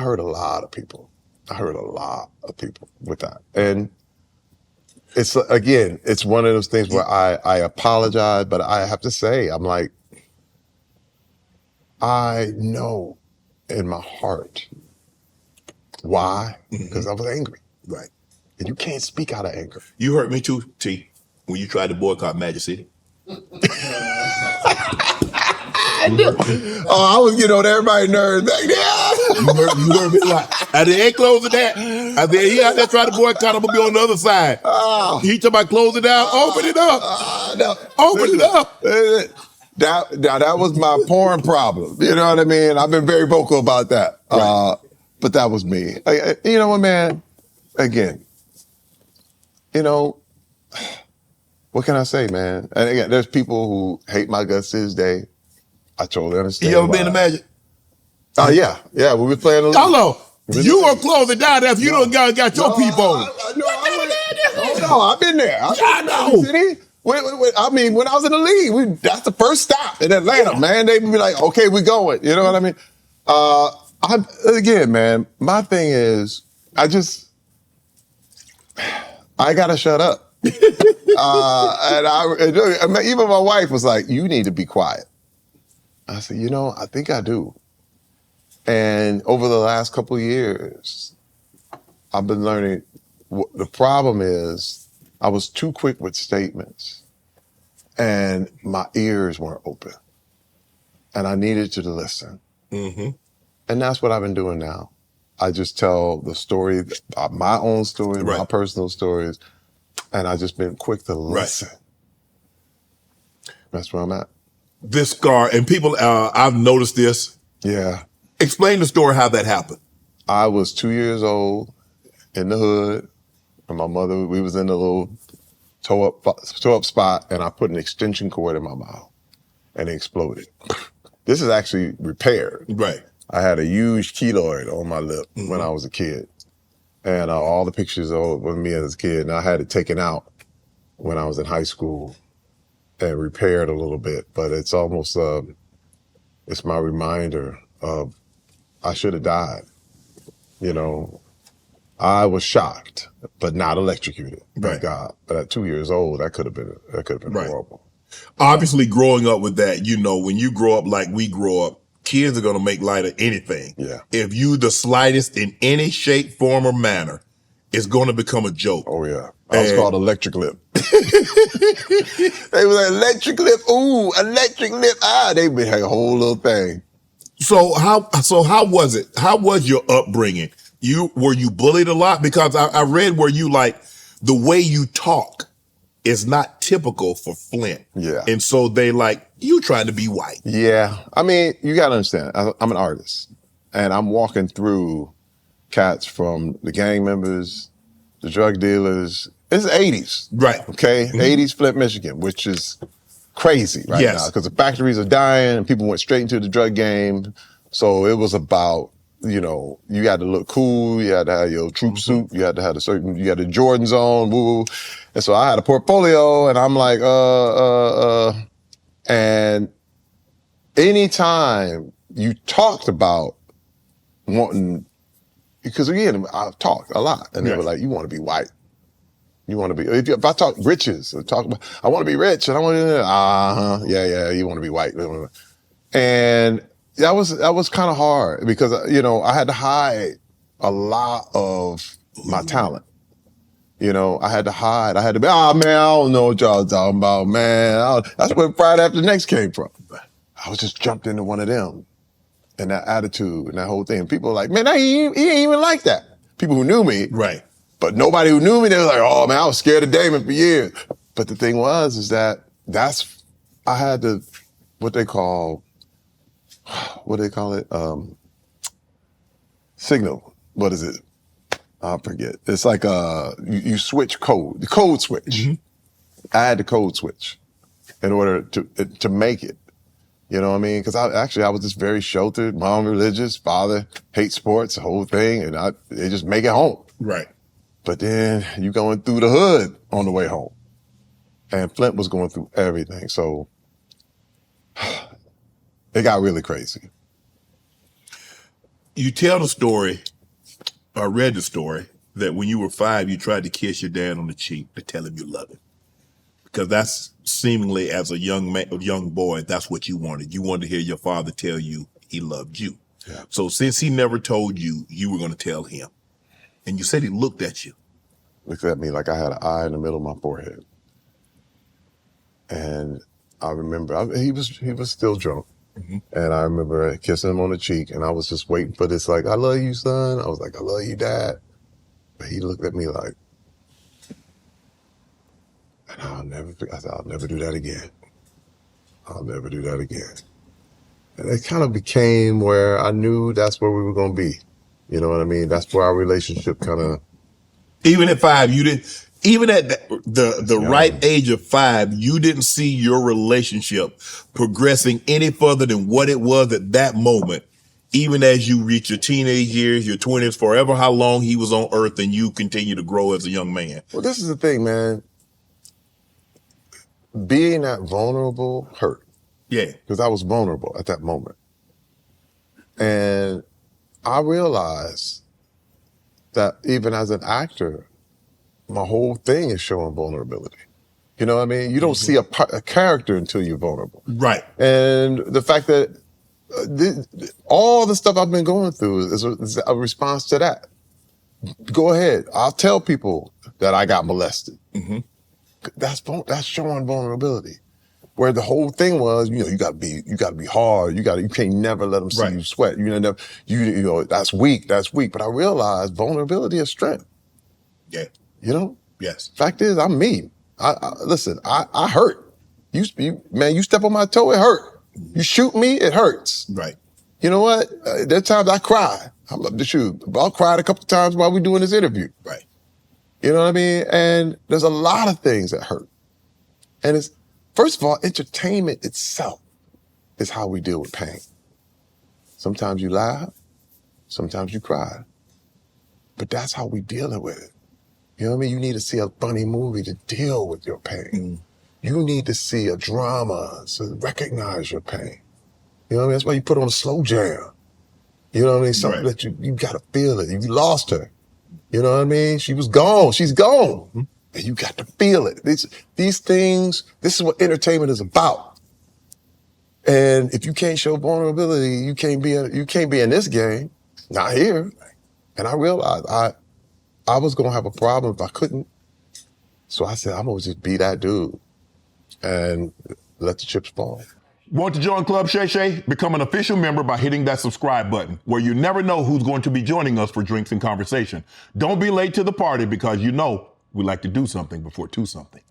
hurt a lot of people. With that. And it's, again, it's one of those things where I apologize, but I have to say, I'm like, I know in my heart why, because I was angry. Right. And you can't speak out of anger. You hurt me too, T, when you tried to boycott Magic City. I was getting on everybody's nerves back there. You heard me like, I ain't closing that. I said, he out there trying to boycott, I'm going to be on the other side. He talking about closing down, open it up. Open it up. That was my porn problem. You know what I mean? I've been very vocal about that. Right. But that was me. You know what, man? Again, you know, what can I say, man? And again, there's people who hate my guts to this day. I totally understand. You ever been to Magic? Oh, yeah. Yeah, we were playing a little. Hello. You gonna close it down after you don't got your people on. No, I've been there. I know. City. I mean, when I was in the league, that's the first stop in Atlanta, man. They'd be like, okay, we going. You know what I mean? Again, man, my thing is, I gotta shut up. And even my wife was like, you need to be quiet. I said, you know, I think I do. And over the last couple of years, I've been learning, the problem is I was too quick with statements and my ears weren't open and I needed to listen. Mm-hmm. And that's what I've been doing now. I just tell the story, my own story, right, my personal stories, and I've just been quick to listen. Right. That's where I'm at. This scar, and people, I've noticed this. Yeah. Explain the story, how that happened. I was 2 years old in the hood, and my mother, we was in a little toe up spot, and I put an extension cord in my mouth, and it exploded. This is actually repaired. Right. I had a huge keloid on my lip when I was a kid, and all the pictures of me as a kid, and I had it taken out when I was in high school and repaired a little bit, but it's almost, it's my reminder of I should have died. You know, I was shocked, but not electrocuted. Thank God. But at 2 years old, that could have been right, horrible. Obviously, growing up with that, you know, when you grow up like we grow up, kids are going to make light of anything. Yeah. If you the slightest in any shape, form, or manner, it's going to become a joke. Oh, yeah. I was called electric lip. They was like, electric lip. Ooh, electric lip. They had a whole little thing. So how was it? How was your upbringing? Were you bullied a lot? Because I read where you like the way you talk is not typical for Flint. Yeah. And so they like, you trying to be white. Yeah. I mean, you got to understand, I'm an artist and I'm walking through cats from the gang members, the drug dealers. It's the 80s. Right. Okay. 80s Flint, Michigan, which is crazy right now because the factories are dying and people went straight into the drug game. So it was about, you know, you had to look cool. You had to have your troop suit. You had to have you had the Jordans on, woo. And so I had a portfolio and I'm like, and anytime you talked about wanting, because again, I've talked a lot and they were like, you want to be white. You want to be, if I talk riches, talk about, I want to be rich and I want to, yeah, you want to be white. And that was kind of hard because, you know, I had to hide a lot of my talent. You know, I had to hide. I had to be, man, I don't know what y'all talking about, man. That's where Friday After Next came from. I was just jumped into one of them and that attitude and that whole thing. People were like, man, he ain't even like that. People who knew me. Right. But nobody who knew me, they were like, oh man, I was scared of Damon for years. But the thing is that I had to, what they call it? Signal. What is it? I forget. It's like you switch code, the code switch. Mm-hmm. I had the code switch in order to make it. You know what I mean? Because I was just very sheltered, mom religious, father hates sports, the whole thing, and they just make it home. Right. But then you going through the hood on the way home. And Flint was going through everything. So it got really crazy. You tell the story, I read the story, that when you were 5, you tried to kiss your dad on the cheek to tell him you love him. Because that's seemingly, as a young man, a young boy, that's what you wanted. You wanted to hear your father tell you he loved you. Yeah. So since he never told you, you were going to tell him. And you said he looked at you. Looked at me like I had an eye in the middle of my forehead. And I remember, he was still drunk. Mm-hmm. And I remember kissing him on the cheek, and I was just waiting for this, like, I love you, son. I was like, I love you, Dad. But he looked at me like, and I said, I'll never do that again. I'll never do that again. And it kind of became where I knew that's where we were going to be. You know what I mean? That's where our relationship kind of. Even at 5, you didn't. Even at the right age of 5, you didn't see your relationship progressing any further than what it was at that moment. Even as you reach your teenage years, your 20s, forever how long he was on earth, and you continue to grow as a young man. Well, this is the thing, man. Being that vulnerable hurt. Yeah. Because I was vulnerable at that moment. And I realized that even as an actor, my whole thing is showing vulnerability. You know what I mean? You don't see a character until you're vulnerable. Right. And the fact that all the stuff I've been going through is a response to that. Go ahead. I'll tell people that I got molested. Mm-hmm. That's showing vulnerability. Where the whole thing was, you gotta be hard. You can't never let them see you sweat. You know, that's weak. But I realized vulnerability is strength. Yeah. You know? Yes. Fact is, I'm me. Listen, I hurt. You step on my toe, it hurt. You shoot me, it hurts. Right. You know what? There are times I cry. I'll cry a couple of times while we're doing this interview. Right. You know what I mean? And there's a lot of things that hurt. And it's, first of all, entertainment itself is how we deal with pain. Sometimes you laugh, sometimes you cry. But that's how we deal with it. You know what I mean? You need to see a funny movie to deal with your pain. Mm. You need to see a drama to recognize your pain. You know what I mean? That's why you put on a slow jam. You know what I mean? Something that you got to feel it. You lost her. You know what I mean? She was gone. She's gone. Mm-hmm. And you got to feel it. These things, this is what entertainment is about. And if you can't show vulnerability, you can't be in this game. Not here. And I realized I was going to have a problem if I couldn't. So I said, I'm going to just be that dude and let the chips fall. Want to join Club Shay Shay? Become an official member by hitting that subscribe button, where you never know who's going to be joining us for drinks and conversation. Don't be late to the party, because we like to do something before 2 something.